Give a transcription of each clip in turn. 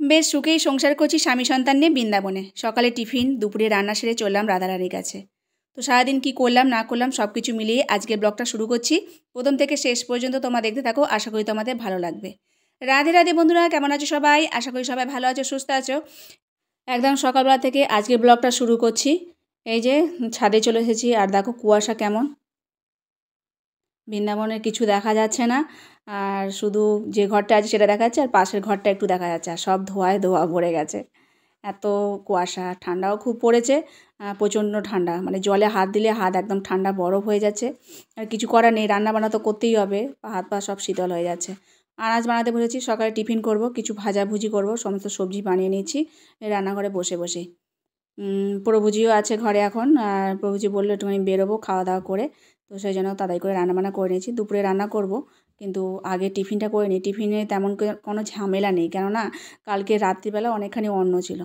বেশ সুখেই সংসার করছি স্বামী সন্তান নিয়ে বৃন্দাবনে। সকালে টিফিন, দুপুরে রান্না সেরে চললাম রাধারানীর কাছে। তো সারাদিন কি করলাম না করলাম সব কিছু মিলিয়ে আজকের ব্লগটা শুরু করছি। প্রথম থেকে শেষ পর্যন্ত তোমরা দেখতে থাকো, আশা করি তোমাদের ভালো লাগবে। রাধে রাধে বন্ধুরা, কেমন আছো সবাই? আশা করি সবাই ভালো আছো, সুস্থ আছো। একদম সকালবেলা থেকে আজকের ব্লগটা শুরু করছি। এই যে ছাদে চলে এসেছি, আর দেখো কুয়াশা কেমন। বৃন্দাবনের কিছু দেখা যাচ্ছে না, আর শুধু যে ঘরটা আছে সেটা দেখা যাচ্ছে, আর পাশের ঘরটা একটু দেখা যাচ্ছে, আর সব ধোঁয়ায় ধোঁয়া ভরে গেছে। এত কুয়াশা, ঠান্ডাও খুব পড়েছে, প্রচণ্ড ঠান্ডা, মানে জলে হাত দিলে হাত একদম ঠান্ডা বরফ হয়ে যাচ্ছে। আর কিছু করার নেই, রান্না বান্না তো করতেই হবে, হাত পা সব শীতল হয়ে যাচ্ছে। আনাজ বানাতে বসেছি, সকালে টিফিন করব, কিছু ভাজাভুজি করব, সমস্ত সবজি বানিয়ে নিয়েছি রান্নাঘরে বসে বসে। প্রভুজিও আছে ঘরে এখন, আর প্রভুজি বললো একটুখানি বেরোবো খাওয়া দাওয়া করে, তো সেই জন্য তাড়াতাড়ি করে রান্নাবান্না করে নিয়েছি। দুপুরে রান্না করব, কিন্তু আগে টিফিনটা করে নিই। টিফিনে তেমন কোনো ঝামেলা নেই, কেননা কালকে রাত্রিবেলা অনেকখানি অন্ন ছিল,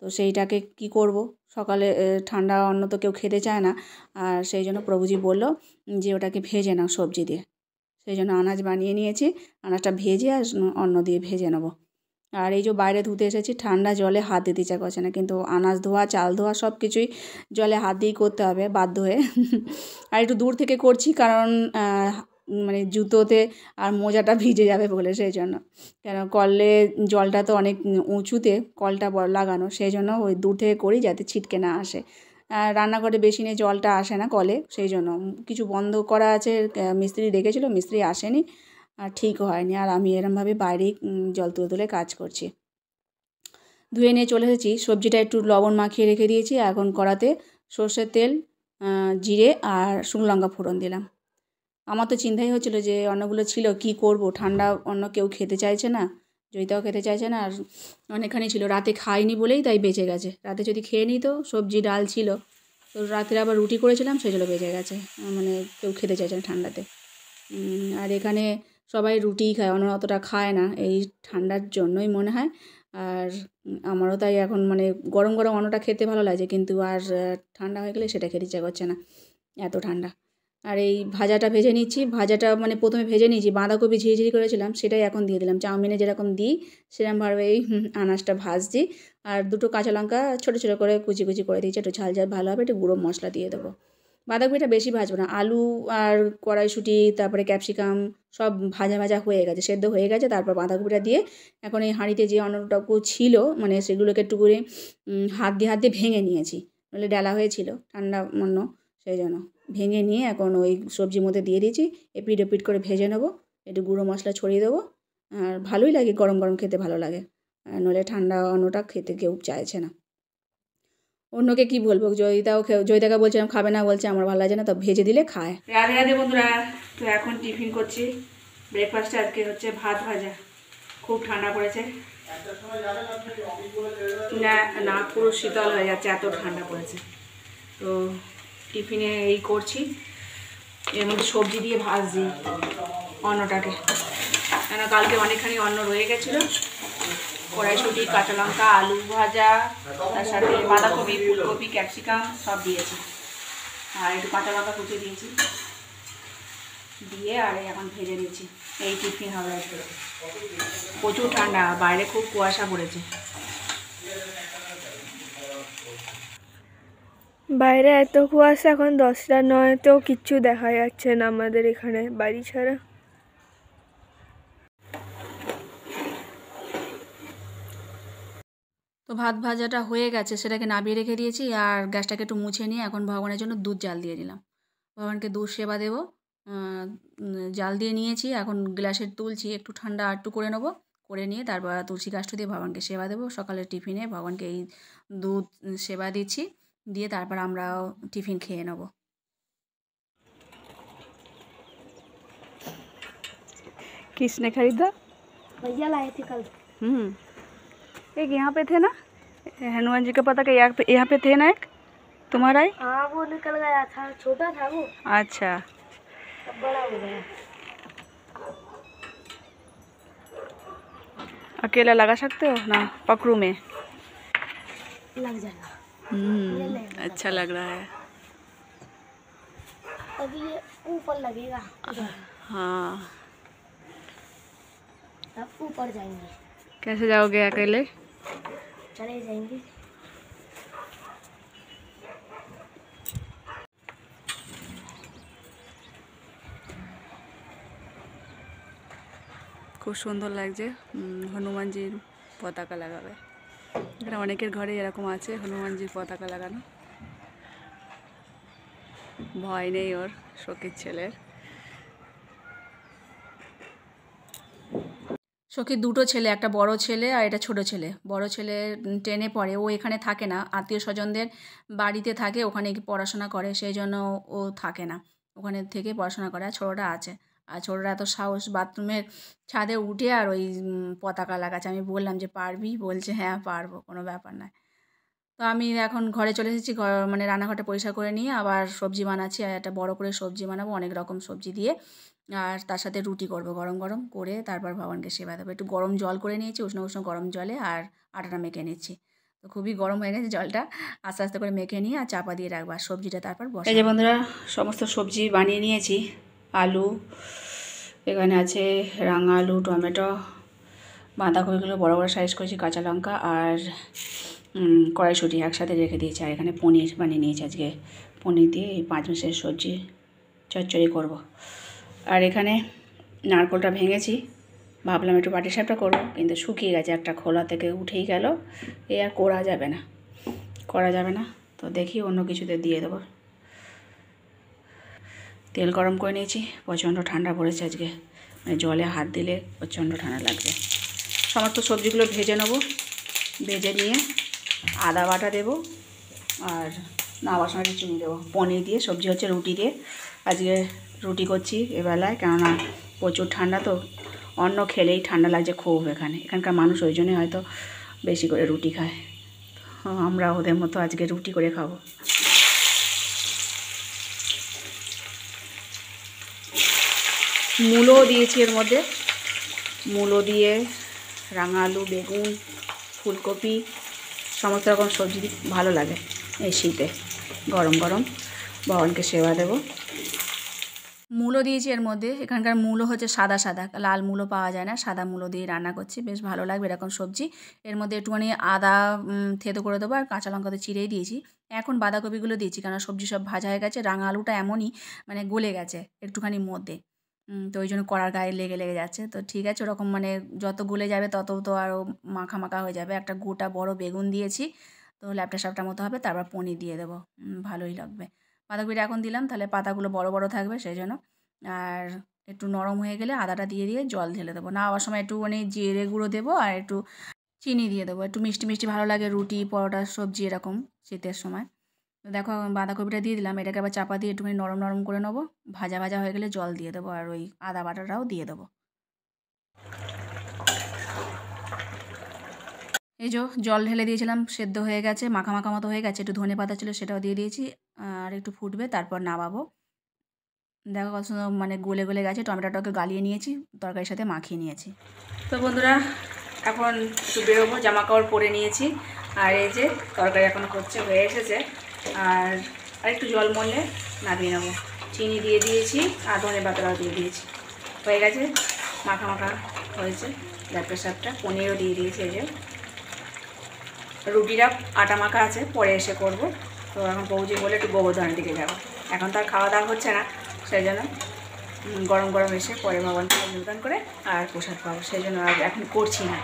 তো সেইটাকে কি করব, সকালে ঠান্ডা অন্ন তো কেউ খেতে চায় না। আর সেই জন্য প্রভুজি বলল যে ওটাকে ভেজে নাও সবজি দিয়ে, সেই জন্য আনাজ বানিয়ে নিয়েছি। আনাজটা ভেজে আর অন্ন দিয়ে ভেজে নেবো। আর এই যে বাইরে ধুতে এসেছি, ঠান্ডা জলে হাত দিতে ইচ্ছা করছে না, কিন্তু আনাজ ধোয়া চাল ধোয়া সব কিছুই জলে হাত দিয়েই করতে হবে বাধ্য হয়ে। আর একটু দূর থেকে করছি, কারণ মানে জুতোতে আর মোজাটা ভিজে যাবে বলে, সেই জন্য। কেন কলে জলটা তো অনেক উঁচুতে কলটা লাগানো, সেই জন্য ওই দূর থেকে করি যাতে ছিটকে না আসে। রান্নাঘরে বেসিনে জলটা আসে না কলে, সেই জন্য কিছু বন্ধ করা আছে, মিস্ত্রি ডেকেছিল, মিস্ত্রি আসেনি আর ঠিকও হয়নি। আর আমি এরমভাবে বাইরেই জল তুলে তুলে কাজ করছি। ধুয়ে নিয়ে চলে এসেছি, সবজিটা একটু লবণ মাখিয়ে রেখে দিয়েছি। এখন কড়াতে সর্ষের তেল, জিরে আর শুকনো লঙ্কা ফোড়ন দিলাম। আমার তো চিন্তাই হচ্ছিলো যে অন্নগুলো ছিল কি করব, ঠান্ডা অন্ন কেউ খেতে চাইছে না, জয়িতাও খেতে চাইছে না, আর অনেকখানি ছিল, রাতে খাইনি বলেই তাই বেঁচে গেছে। রাতে যদি খেয়ে নিত, সবজি ডাল ছিল, তো রাতে আবার রুটি করেছিলাম, সেগুলো বেঁচে গেছে, মানে কেউ খেতে চাইছে না ঠান্ডাতে। আর এখানে সবাই রুটিই খায়, অন্য অতটা খায় না, এই ঠান্ডার জন্যই মনে হয়। আর আমারও তাই এখন মানে গরম গরম অন্নটা খেতে ভালো লাগে, কিন্তু আর ঠান্ডা হয়ে গেলে সেটা খেতে ইচ্ছা করছে না, এত ঠান্ডা। আর এই ভাজাটা ভেজে নিচ্ছি, ভাজাটা মানে প্রথমে ভেজে নিয়েছি, বাঁধাকপি ঝিরিঝিরি করেছিলাম, সেটাই এখন দিয়ে দিলাম। চাউমিনে যেরকম দিই সেরকমভাবে এই আনাজটা ভাজছি। আর দুটো কাঁচা লঙ্কা ছোটো ছোটো করে কুচি কুচি করে দিয়েছি, একটু ঝাল ঝাল ভালো হবে, একটু গুঁড়ো মশলা দিয়ে দেবো। বাঁধাকপিটা বেশি ভাজবো না, আলু আর কড়াইশুঁটি তারপরে ক্যাপসিকাম সব ভাজা ভাজা হয়ে গেছে, সেদ্ধ হয়ে গেছে। তারপর বাঁধাকপিটা দিয়ে এখন এই হাঁড়িতে যে অন্নটুকু ছিল, মানে সেগুলোকে একটু করে হাত দিয়ে ভেঙে নিয়েছি, নাহলে ডালা হয়েছিল ঠান্ডা অন্ন, সেই জন্য ভেঙে নিয়ে এখন ওই সবজির মধ্যে দিয়ে দিয়েছি। এপিট ওপিট করে ভেজে নেবো, একটু গুঁড়ো মশলা ছড়িয়ে দেবো। আর ভালোই লাগে, গরম গরম খেতে ভালো লাগে, নইলে ঠান্ডা অন্নটা খেতে কেউ চাইছে না। অন্যকে কি বলবো, জয়িতাকে বলছিলাম খাবে না, বলছে আমার ভালো লাগে না, তো ভেজে দিলে খায়। রাধে রাধে বন্ধুরা, তো এখন টিফিন করছি। ব্রেকফাস্টে আজকে হচ্ছে ভাত ভাজা, খুব ঠান্ডা পড়েছে, না না পুরো শীতল হয়ে যাচ্ছে, এত ঠান্ডা পড়েছে। তো টিফিনে এই করছি, এর মধ্যে সবজি দিয়ে ভাজছি অন্নটাকে, কেন কালকে অনেকখানি অন্ন রয়ে গেছিলো। কড়াইশুঁটি, কাঁচা লঙ্কা, আলু ভাজা, তার সাথে বাঁধাকপি, ফুলকপি, ক্যাপসিকাম সব দিয়েছি, আর একটু কাঁচা লঙ্কা কুচিয়ে দিয়েছি, দিয়ে আর এখন ভেজে দিচ্ছি। এই টিফিন হবে আজকে। প্রচুর ঠান্ডা, বাইরে খুব কুয়াশা পড়েছে। বাইরে এত কুয়াশা, এখন 10টা নয়তেও কিচ্ছু দেখা যাচ্ছে না আমাদের এখানে বাড়ি ছাড়া। তো ভাত ভাজাটা হয়ে গেছে, সেটাকে নামিয়ে রেখে দিয়েছি, আর গ্যাসটাকে একটু মুছে নিয়ে এখন ভগবানের জন্য দুধ জাল দিয়ে দিলাম। ভগবানকে দুধ সেবা দেবো, জাল দিয়ে নিয়েছি, এখন গ্লাসে তুলছি, একটু ঠান্ডা একটু করে নেবো, করে নিয়ে তারপর তুলসী কাষ্ঠ দিয়ে ভগবানকে সেবা দেবো। সকালের টিফিনে ভগবানকে এই দুধ সেবা দিচ্ছি, দিয়ে তারপর আমরাও টিফিন খেয়ে নেবো। किसने खरीदा? भैया लाए थे कल। एक यहाँ पे थे ना, हनुमान जी का पता कि यहाँ पे थे ना एक तुम्हारा ही? हाँ वो निकल गया था, छोटा था वो, अच्छा, अब बड़ा हो गया। अकेला लगा सकते हो ना पकड़ू में? लग जाएगा। अच्छा लग रहा है। अभी ये ऊपर लगेगा, हाँ, अब ऊपर जाएंगे। कैसे जाओगे अकेले? चले जाएंगे। খুব সুন্দর লাগছে, হনুমানজির পতাকা লাগাবে। এখানে অনেকের ঘরে এরকম আছে হনুমানজির পতাকা লাগানো। ভয় নেই ওর, সখীর ছেলের। সখীর দুটো ছেলে, একটা বড় ছেলে আর এটা ছোট ছেলে। বড় ছেলে 10-এ পড়ে, ও এখানে থাকে না, আত্মীয় স্বজনদের বাড়িতে থাকে, ওখানে পড়াশোনা করে, সেই জন্য ও থাকে না, ওখানে থেকে পড়াশোনা করে। আর ছোটোটা আছে, আর ছোটোটা এত সাহস বাথরুমের ছাদে উঠে আর ওই পতাকা লাগাচ্ছে। আমি বললাম যে পারবি? বলছে হ্যাঁ পারবো, কোনো ব্যাপার নয়। তো আমি এখন ঘরে চলে এসেছি, মানে রান্নাঘরটা পরিষ্কার করে নিয়ে আবার সবজি বানাচ্ছি। আর একটা বড় করে সবজি বানাবো, অনেক রকম সবজি দিয়ে, আর তার সাথে রুটি করব গরম গরম করে, তারপর ভগবানকে সেবা দেবো। একটু গরম জল করে নিয়েছি, উষ্ণ উষ্ণ গরম জলে, আর আটাটা মেখে নিচ্ছি। তো খুবই গরম হয়ে গেছে জলটা, আস্তে আস্তে করে মেখে নিয়ে আর চাপা দিয়ে রাখবো, আর সবজিটা তারপর বসাবো। এই যে বন্ধুরা, সমস্ত সবজি বানিয়ে নিয়েছি। আলু, এখানে আছে রাঙা আলু, টমেটো, বাঁধাকপিগুলো বড় বড় সাইজ করেছি, কাঁচা লঙ্কা আর কড়াইশুঁটি একসাথে রেখে দিয়েছি। আর এখানে পনির বানিয়ে নিয়েছি আজকে, পনির দিয়ে এই 5 মাসের সবজি চচ্চড়ি করব। আর এখানে নারকেলটা ভেঙেছি, ভাবলাম একটু পাটিসাপটা করবো, কিন্তু শুকিয়ে গেছে, একটা খোলা থেকে উঠেই গেল, এ আর করা যাবে না। তো দেখি অন্য কিছুতে দিয়ে দেবো। তেল গরম করে নিয়েছি, প্রচণ্ড ঠান্ডা পড়েছে আজকে, মানে জলে হাত দিলে প্রচণ্ড ঠান্ডা লাগবে। সমস্ত সবজিগুলো ভেজে নেবো, ভেজে নিয়ে আদা বাটা দেবো, আর নামার সময় চিনি দেবো। পনির দিয়ে সবজি হচ্ছে, রুটি দিয়ে আজকে রুটি করছি এবেলায়, কেননা প্রচুর ঠান্ডা, তো অন্য খেলেই ঠান্ডা লাগছে খুব। এখানকার মানুষ ওই জন্যই হয়তো বেশি করে রুটি খায়, আমরা ওদের মতো আজকে রুটি করে খাবো। মূলও দিয়েছি এর মধ্যে, মূলো দিয়ে রাঙা আলু, বেগুন, ফুলকপি, সমস্ত রকম সবজি ভালো লাগে এই শীতে, গরম গরম ভগবানকে সেবা দেব। মূলো দিয়েছি এর মধ্যে, এখানকার মূলো হচ্ছে সাদা সাদা, লাল মূলো পাওয়া যায় না, সাদা মূলো দিয়ে রান্না করছি, বেশ ভালো লাগবে এরকম সবজি। এর মধ্যে একটুখানি আদা থেতো করে দেবো, আর কাঁচা লঙ্কা তো চিড়েই দিয়েছি। এখন বাঁধাকপিগুলো দিয়েছি, কারণ সবজি সব ভাজা হয়ে গেছে, রাঙা আলুটা এমনই মানে গলে গেছে একটুখানি মধ্যে, তো ওই জন্য কড়ার গায়ে লেগে যাচ্ছে। তো ঠিক আছে, ওরকম মানে যত গলে যাবে তত তো আরও মাখা মাখা হয়ে যাবে। একটা গোটা বড় বেগুন দিয়েছি, তো ল্যাপটা স্যাপটা মতো হবে, তারপর পনির দিয়ে দেবো, ভালোই লাগবে। বাঁধাকপিটা এখন দিলাম, তাহলে পাতাগুলো বড় বড় থাকবে সেই জন্য। আর একটু নরম হয়ে গেলে আদাটা দিয়ে জল ঢেলে দেবো। নাওয়ার সময় একটুখানি জিরে গুঁড়ো দেবো, আর একটু চিনি দিয়ে দেবো, একটু মিষ্টি মিষ্টি ভালো লাগে রুটি, পরোটা, সবজি এরকম শীতের সময়। তো দেখো বাঁধাকপিটা দিয়ে দিলাম, এটাকে আবার চাপা দিয়ে একটুখানি নরম নরম করে নেবো, ভাজা ভাজা হয়ে গেলে জল দিয়ে দেবো, আর ওই আদা বাটাটাও দিয়ে দেবো। এই যে জল ঢেলে দিয়েছিলাম, সেদ্ধ হয়ে গেছে, মাখা মাখা মতো হয়ে গেছে, একটু ধনে পাতা ছিল সেটাও দিয়ে দিয়েছি, আর একটু ফুটবে, তারপর নামাবো। দেখো কত সুন্দর মানে গলে গলে গেছে, টমেটোটাকে গালিয়ে নিয়েছি, তরকারির সাথে মাখিয়ে নিয়েছি। তো বন্ধুরা, এখন একটু বেরোবো, জামা কাপড় পরে নিয়েছি, আর এই যে তরকারি এখন হয়ে এসেছে, আর একটু জল মরলে নামিয়ে নেবো। চিনি দিয়ে দিয়েছি, আর ধনে পাতাটাও দিয়ে দিয়েছি, হয়ে গেছে, মাখা মাখা হয়েছে ল্যাপটা স্যাপটা। পনিরও দিয়ে দিয়েছি, এই যে রুটিটা আটা মাখা আছে, পরে এসে করব। তো এখন বৌজি বলে একটু গোবর্ধনের দিকে যাবো, এখন তো আর খাওয়া দাওয়া হচ্ছে না, সেই জন্য গরম গরম এসে পরে ভগবানকে নিবেদন করে আর প্রসাদ পাবো, সেই জন্য আর এখন করছি না।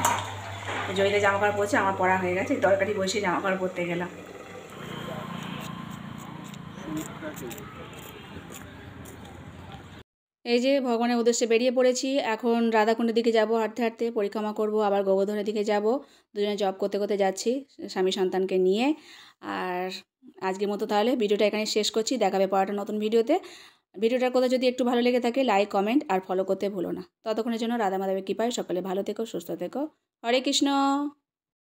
জয়ীতে জামা কাপড় পরছে, আমার পরা হয়ে গেছে, তরকারি বসে জামা কাপড় পরতে গেলাম। এই যে ভগবানের উদ্দেশ্যে বেরিয়ে পড়েছি, এখন রাধাকুণ্ডের দিকে যাব, হাঁটতে হাঁটতে পরিক্রমা করব, আবার গোবর্ধনের দিকে যাব, দুজনে জব করতে করতে যাচ্ছি স্বামী সন্তানকে নিয়ে। আর আজকের মতো তাহলে ভিডিওটা এখানে শেষ করছি, দেখাবে পরেরটা নতুন ভিডিওতে। ভিডিওটার কথা যদি একটু ভালো লেগে থাকে, লাইক, কমেন্ট আর ফলো করতে ভুলো না। ততক্ষণের জন্য রাধা মাধবের কৃপায় সকলে ভালো থেকো, সুস্থ থেকো। হরে কৃষ্ণ।